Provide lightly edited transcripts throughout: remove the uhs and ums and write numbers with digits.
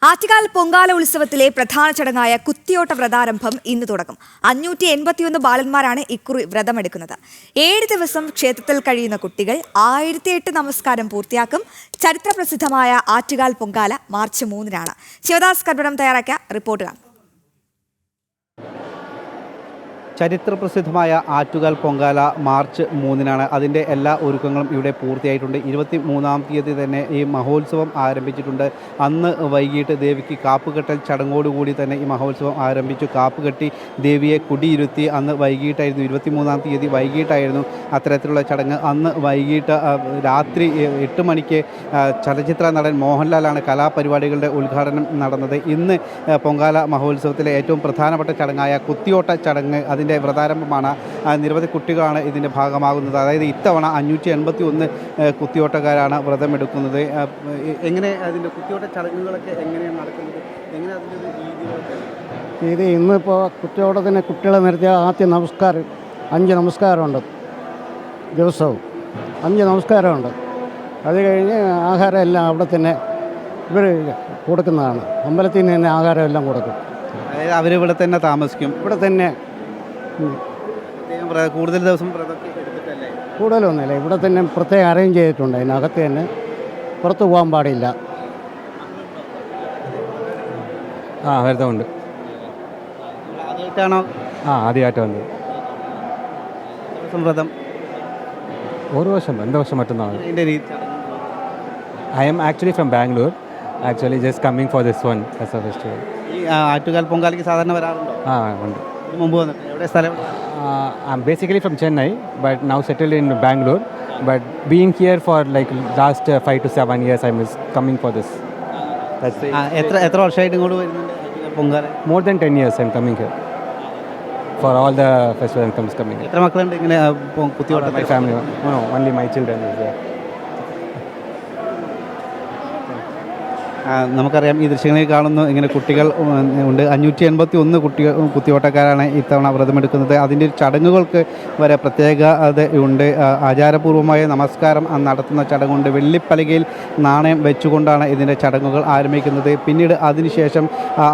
ആറ്റുകാൽ പൊങ്കാല ഉത്സവത്തിലെ പ്രധാന ചടങ്ങായ കുത്തിയോട്ട വ്രതാരംഭം ഇന്ന് തുടങ്ങും. 581 ബാലന്മാരാണ് ഇക്കുറി വ്രതമെടുക്കുന്നത്. 7 ദിവസം ക്ഷേത്രത്തിൽ കഴിയുന്ന കുട്ടികൾ 1008 നമസ്കാരം പൂർത്തിയാക്കും. ചരിത്രപ്രസിദ്ധമായ ആറ്റുകാൽ പൊങ്കാല മാർച്ച് 3-നാണ്. ശിവദാസ് കർബടം തയ്യാറാക്കിയ റിപ്പോർട്ട് കാണാം. ചരിത്രപ്രസിദ്ധമായ ആറ്റുകാൽ പൊങ്കാല മാർച്ച് 3-നാണ്. അതിൻ്റെ എല്ലാ ഒരുക്കങ്ങളും ഇവിടെ പൂർത്തിയായിട്ടുണ്ട്. 23-ാം തീയതി തന്നെ ഈ മഹോത്സവം ആരംഭിച്ചിട്ടുണ്ട്. അന്ന് വൈകിട്ട് ദേവിക്ക് കാപ്പുകെട്ടൽ ചടങ്ങോടുകൂടി തന്നെ ഈ മഹോത്സവം ആരംഭിച്ചു. കാപ്പുകെട്ടി ദേവിയെ കുടിയിരുത്തി. അന്ന് വൈകിട്ടായിരുന്നു, 23-ാം തീയതി വൈകിട്ടായിരുന്നു അത്തരത്തിലുള്ള ചടങ്ങ്. അന്ന് വൈകിട്ട് രാത്രി 8 മണിക്ക് ചലച്ചിത്ര നടൻ മോഹൻലാലാണ് കലാപരിപാടികളുടെ ഉദ്ഘാടനം നടന്നത്. ഇന്ന് പൊങ്കാല മഹോത്സവത്തിലെ ഏറ്റവും പ്രധാനപ്പെട്ട ചടങ്ങായ കുത്തിയോട്ട ചടങ്ങ്, അതിൻ്റെ വ്രതാരംഭമാണ്. നിരവധി കുട്ടികളാണ് ഇതിൻ്റെ ഭാഗമാകുന്നത്. അതായത് ഇത്തവണ 581 കുത്തിയോട്ടക്കാരാണ് വ്രതമെടുക്കുന്നത്. എങ്ങനെ അതിൻ്റെ കുത്തിയോട്ട ചടങ്ങുകളൊക്കെ എങ്ങനെയാണ് നടക്കുന്നത്? എങ്ങനെ അതിൻ്റെ രീതികളൊക്കെ? ഇത് ഇന്നിപ്പോൾ കുത്തിയോട്ടത്തിന് കുട്ടികളെ നിർത്തിയ ആദ്യം 5 നമസ്കാരമുണ്ട്. ദിവസവും 5 നമസ്കാരമുണ്ട്. അത് കഴിഞ്ഞ് ആഹാരം എല്ലാം അവിടെ തന്നെ ഇവർ കൊടുക്കുന്നതാണ്. അമ്പലത്തിൽ നിന്ന് തന്നെ ആഹാരം എല്ലാം കൊടുക്കും. അതായത് അവരിവിടെ തന്നെ താമസിക്കും. ഇവിടെ തന്നെ കൂടുതൽ ദിവസം കൂടുതലൊന്നുമില്ല. ഇവിടെ തന്നെ പ്രത്യേകം അറേഞ്ച് ചെയ്തിട്ടുണ്ട്. അതിനകത്ത് തന്നെ പുറത്ത് പോകാൻ പാടില്ല. വ്രതമുണ്ട്. ആദ്യമായിട്ടാണോ? ആദ്യമായിട്ടുണ്ട്. വ്രതം ഒരു വർഷം 2 വർഷം മറ്റന്നാണ്. I am actually from Bangalore. Actually just coming for this one as a festival. ഈ ആറ്റുകാൽ പൊങ്കാലയ്ക്ക് സാധാരണ വരാറുണ്ടോ? ഉണ്ട്. മുമ്പ് വന്നിട്ട് എവിടെ സ്ഥലം? I'm basically from Chennai but now settled in Bangalore, but being here for like last 5 to 7 years I was coming for this. എത്ര വർഷമായിട്ട് ഇങ്ങോട്ട് വരുന്നുണ്ട് Pongala? More than 10 years I'm coming here for all the festival and comes coming here. എത്ര മക്കളുണ്ട് ഇങ്ങനെ കുത്തിയോട്ട? My family, no, only my children is there. നമുക്കറിയാം, ഈ ദൃശ്യങ്ങളിൽ കാണുന്നു ഇങ്ങനെ കുട്ടികൾ ഉണ്ട്. 581 കുത്തിയോട്ടക്കാരാണ് ഇത്തവണ വ്രതമെടുക്കുന്നത്. അതിൻ്റെ ചടങ്ങുകൾക്ക് വരെ പ്രത്യേകത ഉണ്ട്. ആചാരപൂർവമായ നമസ്കാരം നടത്തുന്ന ചടങ്ങുണ്ട്. വെള്ളിപ്പലകയിൽ നാണയം വെച്ചുകൊണ്ടാണ് ഇതിൻ്റെ ചടങ്ങുകൾ ആരംഭിക്കുന്നത്. പിന്നീട് അതിനുശേഷം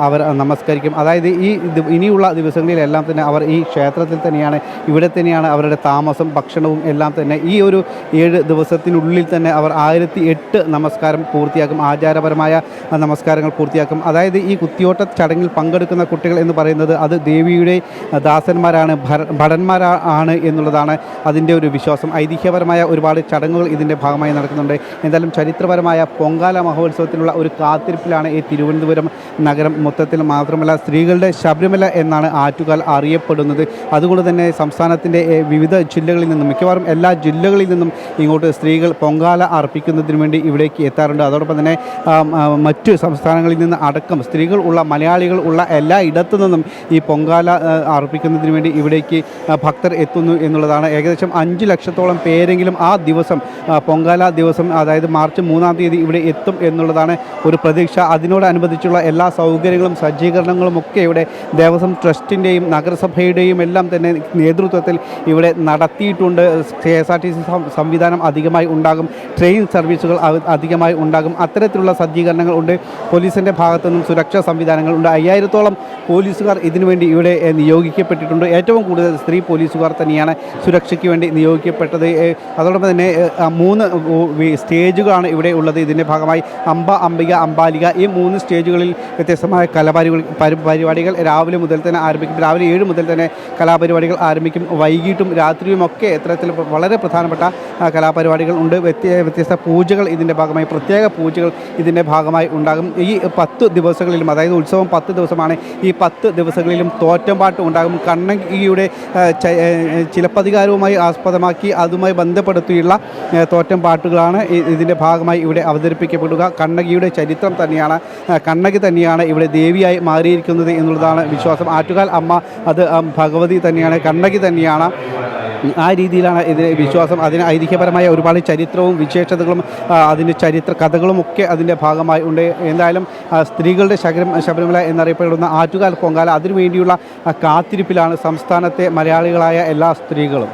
അവർ നമസ്കരിക്കും. അതായത് ഇനിയുള്ള ദിവസങ്ങളിലെല്ലാം തന്നെ അവർ ഈ ക്ഷേത്രത്തിൽ തന്നെയാണ്, ഇവിടെ തന്നെയാണ് അവരുടെ താമസം, ഭക്ഷണവും എല്ലാം തന്നെ. ഈ ഒരു 7 ദിവസത്തിനുള്ളിൽ തന്നെ അവർ 1008 നമസ്കാരം പൂർത്തിയാക്കും. ആചാരപരമായ നമസ്കാരങ്ങൾ പൂർത്തിയാക്കും. അതായത് ഈ കുത്തിയോട്ട ചടങ്ങിൽ പങ്കെടുക്കുന്ന കുട്ടികൾ എന്ന് പറയുന്നത് അത് ദേവിയുടെ ദാസന്മാരാണ്, ഭടന്മാരാണ് എന്നുള്ളതാണ് അതിൻ്റെ ഒരു വിശ്വാസം. ഐതിഹ്യപരമായ ഒരുപാട് ചടങ്ങുകൾ ഇതിൻ്റെ ഭാഗമായി നടക്കുന്നുണ്ട്. എന്തായാലും ചരിത്രപരമായ പൊങ്കാല മഹോത്സവത്തിനുള്ള ഒരു കാത്തിരിപ്പിലാണ് ഈ തിരുവനന്തപുരം നഗരം മൊത്തത്തിൽ. മാത്രമല്ല, സ്ത്രീകളുടെ ശബരിമല എന്നാണ് ആറ്റുകാൽ അറിയപ്പെടുന്നത്. അതുകൊണ്ട് തന്നെ സംസ്ഥാനത്തിൻ്റെ വിവിധ ജില്ലകളിൽ നിന്നും, മിക്കവാറും എല്ലാ ജില്ലകളിൽ നിന്നും ഇങ്ങോട്ട് സ്ത്രീകൾ പൊങ്കാല അർപ്പിക്കുന്നതിന് വേണ്ടി ഇവിടേക്ക് എത്താറുണ്ട്. അതോടൊപ്പം തന്നെ മറ്റ് സംസ്ഥാനങ്ങളിൽ നിന്ന് അടക്കം സ്ത്രീകൾ ഉള്ള, മലയാളികൾ ഉള്ള എല്ലാ ഇടത്തു നിന്നും ഈ പൊങ്കാല അർപ്പിക്കുന്നതിന് വേണ്ടി ഇവിടേക്ക് ഭക്തർ എത്തുന്നു എന്നുള്ളതാണ്. ഏകദേശം 5 ലക്ഷത്തോളം പേരെങ്കിലും ആ ദിവസം, പൊങ്കാല ദിവസം, അതായത് മാർച്ച് 3-ാം തീയതി ഇവിടെ എത്തും എന്നുള്ളതാണ് ഒരു പ്രതീക്ഷ. അതിനോടനുബന്ധിച്ചുള്ള എല്ലാ സൗകര്യങ്ങളും സജ്ജീകരണങ്ങളും ഒക്കെ ഇവിടെ ദേവസ്വം ട്രസ്റ്റിൻ്റെയും നഗരസഭയുടെയും എല്ലാം തന്നെ നേതൃത്വത്തിൽ ഇവിടെ നടത്തിയിട്ടുണ്ട്. KSRTC സംവിധാനം അധികമായി ഉണ്ടാകും, ട്രെയിൻ സർവീസുകൾ അധികമായി ഉണ്ടാകും. അത്തരത്തിലുള്ള സജ്ജീകരണങ്ങൾ ഉണ്ട്. പോലീസിൻ്റെ ഭാഗത്തുനിന്നും സുരക്ഷാ സംവിധാനങ്ങളുണ്ട്. 5000-ത്തോളം പോലീസുകാർ ഇതിനുവേണ്ടി ഇവിടെ നിയോഗിക്കപ്പെട്ടിട്ടുണ്ട്. ഏറ്റവും കൂടുതൽ സ്ത്രീ പോലീസുകാർ തന്നെയാണ് സുരക്ഷയ്ക്ക് വേണ്ടി നിയോഗിക്കപ്പെട്ടത്. അതോടൊപ്പം തന്നെ 3 സ്റ്റേജുകളാണ് ഇവിടെ ഉള്ളത്. ഇതിൻ്റെ ഭാഗമായി അംബ, അംബിക, അംബാലിക, ഈ 3 സ്റ്റേജുകളിൽ വ്യത്യസ്തമായ കലാപരിപാടികൾ രാവിലെ മുതൽ തന്നെ ആരംഭിക്കും. രാവിലെ 7 മുതൽ തന്നെ കലാപരിപാടികൾ ആരംഭിക്കും. വൈകിട്ടും രാത്രിയുമൊക്കെ ഇത്തരത്തിൽ വളരെ പ്രധാനപ്പെട്ട കലാപരിപാടികൾ ഉണ്ട്. വ്യത്യസ്ത പൂജകൾ ഇതിൻ്റെ ഭാഗമായി, പ്രത്യേക പൂജകൾ ഇതിൻ്റെ ഭാഗമായി ഉണ്ടാകും. ഈ 10 ദിവസങ്ങളിലും, അതായത് ഉത്സവം 10 ദിവസമാണ്, ഈ 10 ദിവസങ്ങളിലും തോറ്റംപാട്ട് ഉണ്ടാകും. കണ്ണകിയുടെ ചിലപ്പതികാരവുമായി ആസ്പദമാക്കി അതുമായി ബന്ധപ്പെടുത്തിയുള്ള തോറ്റംപാട്ടുകളാണ് ഇതിൻ്റെ ഭാഗമായി ഇവിടെ അവതരിപ്പിക്കപ്പെടുക. കണ്ണകിയുടെ ചരിത്രം തന്നെയാണ്, കണ്ണകി തന്നെയാണ് ഇവിടെ ദേവിയായി മാറിയിരിക്കുന്നത് എന്നുള്ളതാണ് വിശ്വാസം. ആറ്റുകാൽ അമ്മ അത് ഭഗവതി തന്നെയാണ്, കണ്ണകി തന്നെയാണ്. ആ രീതിയിലാണ് ഇത് വിശ്വാസം. അതിന് ഐതിഹ്യപരമായ ഒരുപാട് ചരിത്രവും വിശേഷതകളും അതിൻ്റെ ചരിത്ര കഥകളും ഒക്കെ അതിൻ്റെ ഭാഗമായി ഉണ്ട്. എന്തായാലും സ്ത്രീകളുടെ ശബരിമല എന്നറിയപ്പെടുന്ന ആറ്റുകാൽ പൊങ്കാല, അതിനുവേണ്ടിയുള്ള കാത്തിരിപ്പിലാണ് സംസ്ഥാനത്തെ മലയാളികളായ എല്ലാ സ്ത്രീകളും.